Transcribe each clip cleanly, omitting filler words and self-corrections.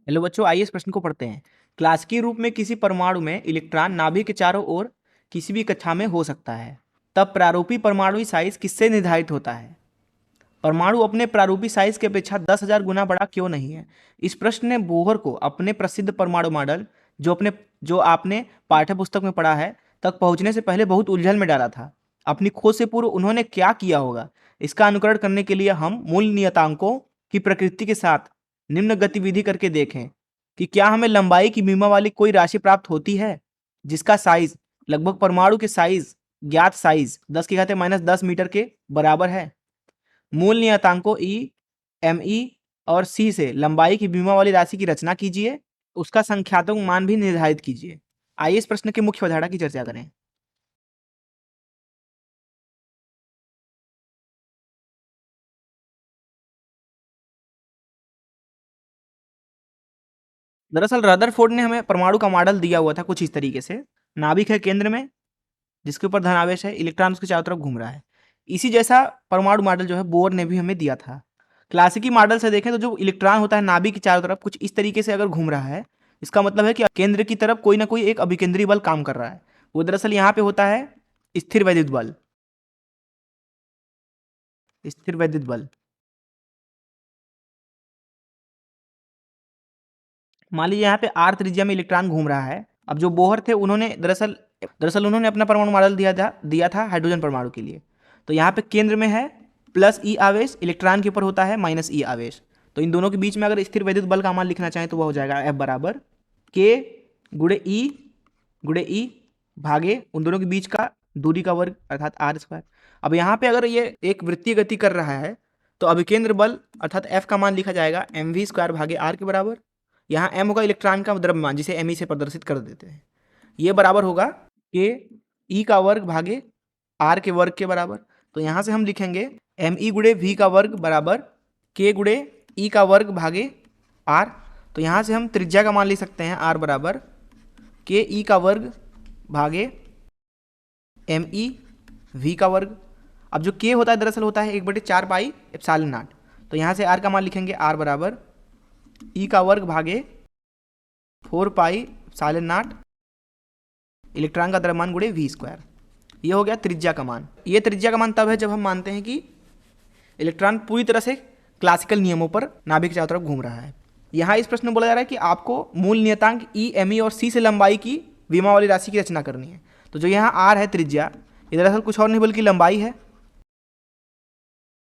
Hello बच्चों, आइए इस प्रश्न को पढ़ते हैं। क्लासिकी रूप में किसी परमाणु में इलेक्ट्रॉन नाभिक के चारों ओर किसी भी कक्षा में हो सकता है, तब प्रारूपी परमाणु साइज किससे निर्धारित होता है? परमाणु अपने प्रारूपी साइज की अपेक्षा 10,000 गुना बड़ा क्यों नहीं है? इस प्रश्न ने बोहर को अपने प्रसिद्ध परमाणु मॉडल जो आपने पाठ्य पुस्तक में पढ़ा है तक पहुंचने से पहले बहुत उलझन में डाला था। अपनी खोज से पूर्व उन्होंने क्या किया होगा? इसका अनुकरण करने के लिए हम मूल नियतांकों की प्रकृति के साथ निम्न गतिविधि करके देखें कि क्या हमें लंबाई की बीमा वाली कोई राशि प्राप्त होती है जिसका साइज लगभग परमाणु के साइज ज्ञात साइज 10⁻⁻10 मीटर के बराबर है। मूल नियतांकों ई, एम ई और सी से लंबाई की बीमा वाली राशि की रचना कीजिए, उसका संख्यात्मक मान भी निर्धारित कीजिए। आइए इस प्रश्न की मुख्य अवधारणा की चर्चा करें। दरअसल रदरफोर्ड ने हमें परमाणु का मॉडल दिया हुआ था कुछ इस तरीके से। नाभिक है केंद्र में जिसके ऊपर धनावेश है, इलेक्ट्रॉन उसके चारों तरफ घूम रहा है। इसी जैसा परमाणु मॉडल जो है बोर ने भी हमें दिया था। क्लासिकी मॉडल से देखें तो जो इलेक्ट्रॉन होता है नाभिक की चारों तरफ कुछ इस तरीके से अगर घूम रहा है, इसका मतलब है कि केंद्र की तरफ कोई ना कोई एक अभिकेंद्री बल काम कर रहा है। वो दरअसल यहाँ पे होता है स्थिर वैद्युत बल। स्थिर वैद्युत बल, मान लीजिए यहाँ पे आर त्रिज्या में इलेक्ट्रॉन घूम रहा है। अब जो बोहर थे उन्होंने दरअसल उन्होंने अपना परमाणु मॉडल दिया था हाइड्रोजन परमाणु के लिए। तो यहाँ पे केंद्र में है प्लस ई आवेश, इलेक्ट्रॉन के ऊपर होता है माइनस ई आवेश। तो इन दोनों के बीच में अगर स्थिर वैद्युत बल का मान लिखना चाहें तो वह हो जाएगा F बराबर के गुणे ई भागे उन दोनों के बीच का दूरी का वर्ग अर्थात आर स्क्वायर। अब यहाँ पे अगर ये एक वृत्तीय गति कर रहा है तो अभिकेंद्र बल अर्थात F का मान लिखा जाएगा mv² भागे आर के बराबर। यहाँ m होगा इलेक्ट्रॉन का द्रव्यमान जिसे me से प्रदर्शित कर देते हैं। ये बराबर होगा के ई का वर्ग भागे आर के वर्ग के बराबर। तो यहाँ से हम लिखेंगे me गुणे v का वर्ग बराबर k गुणे ई का वर्ग भागे आर। तो यहाँ से हम त्रिज्या का मान लिख सकते हैं आर बराबर के ई का वर्ग भागे me v का वर्ग। अब जो k होता है दरअसल होता है 1/4 पाई एप्सिलॉन नॉट। तो यहाँ से r का मान लिखेंगे r बराबर ई का वर्ग भागे 4 पाई एप्सिलॉन नॉट इलेक्ट्रॉन का द्रव्यमान गुणे v²। ये हो गया त्रिज्या का मान। ये त्रिज्या का मान तब है जब हम मानते हैं कि इलेक्ट्रॉन पूरी तरह से क्लासिकल नियमों पर नाभिक के चारों तरफ घूम रहा है। यहाँ इस प्रश्न में बोला जा रहा है कि आपको मूल नियतांक ई, एम ई और सी से लंबाई की विमा वाली राशि की रचना करनी है। तो जो यहाँ आर है त्रिज्या, ये दरअसल कुछ और नहीं बल्कि लंबाई है।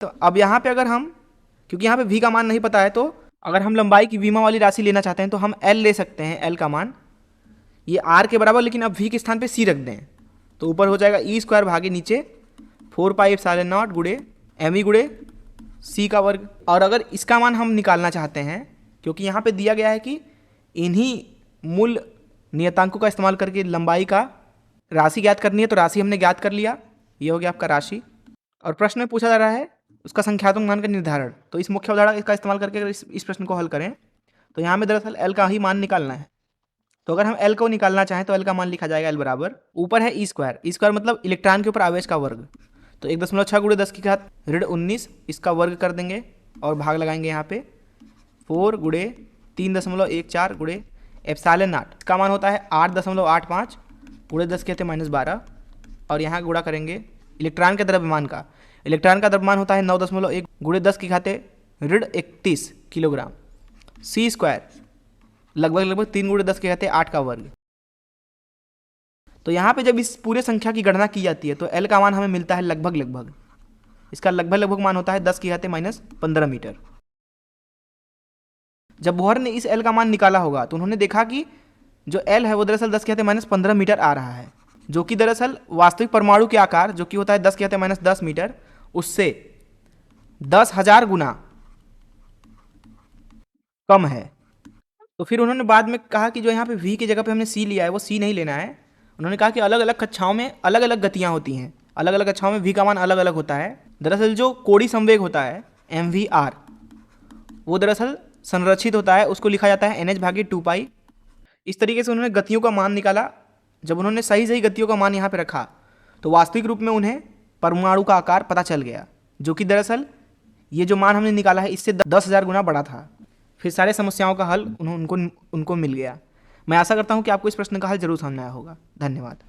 तो अब यहाँ पे अगर हम, क्योंकि यहाँ पे v का मान नहीं पता है, तो अगर हम लंबाई की विमा वाली राशि लेना चाहते हैं तो हम l ले सकते हैं। l का मान ये r के बराबर, लेकिन अब v के स्थान पे c रख दें तो ऊपर हो जाएगा e² भागे नीचे 4 पाई एप्सिलॉन नॉट गुणे me गुणे c का वर्ग। और अगर इसका मान हम निकालना चाहते हैं, क्योंकि यहाँ पे दिया गया है कि इन्हीं मूल नियतांकों का इस्तेमाल करके लंबाई का राशि ज्ञात करनी है, तो राशि हमने ज्ञात कर लिया। ये हो गया आपका राशि। और प्रश्न में पूछा जा रहा है उसका संख्यात्मक मान का निर्धारण। तो इस मुख्य अवधारणा का इस्तेमाल करके अगर इस प्रश्न को हल करें तो यहाँ में दरअसल L का ही मान निकालना है। तो अगर हम L को निकालना चाहें तो L का मान लिखा जाएगा L बराबर, ऊपर है e² मतलब इलेक्ट्रॉन के ऊपर आवेश का वर्ग। तो 1.6 गुणे 10 की घात ऋण 19 इसका वर्ग कर देंगे और भाग लगाएंगे यहाँ पे 4 गुणे 3.14 गुणे एप्सिलॉन नॉट। इसका मान होता है 8.85 गुणे 10 के -12 और यहाँ गुणा करेंगे इलेक्ट्रॉन के द्रव्यमान का। इलेक्ट्रॉन का द्रव्यमान होता है 9.1 गुणे 10 की घाते ऋण 31 किलोग्राम। c² लगभग 3 गुणे 10 के घाते 8 का वर्ग। तो यहाँ पे जब इस पूरे संख्या की गणना की जाती है तो L का मान हमें मिलता है लगभग, इसका लगभग मान होता है 10 की घाते -15 मीटर। जब बोहर ने इस L का मान निकाला होगा तो उन्होंने देखा कि जो L है वो दरअसल 10 की घाते -15 मीटर आ रहा है, जो कि दरअसल वास्तविक परमाणु के आकार जो कि होता है 10 की घाते -10 मीटर, उससे 10,000 गुना कम है। तो फिर उन्होंने बाद में कहा कि जो यहाँ पे v की जगह पे हमने c लिया है वो c नहीं लेना है। उन्होंने कहा कि अलग अलग कक्षाओं में अलग अलग गतियाँ होती हैं, अलग अलग कक्षाओं में v का मान अलग अलग होता है। दरअसल जो कोणीय संवेग होता है mvr वो दरअसल संरक्षित होता है, उसको लिखा जाता है nh भागे 2 पाई। इस तरीके से उन्होंने गतियों का मान निकाला। जब उन्होंने सही गतियों का मान यहाँ पे रखा तो वास्तविक रूप में उन्हें परमाणु का आकार पता चल गया, जो कि दरअसल ये जो मान हमने निकाला है इससे 10,000 गुना बड़ा था। फिर सारे समस्याओं का हल उनको मिल गया। मैं आशा करता हूँ कि आपको इस प्रश्न का हल जरूर समझ में आया होगा। धन्यवाद।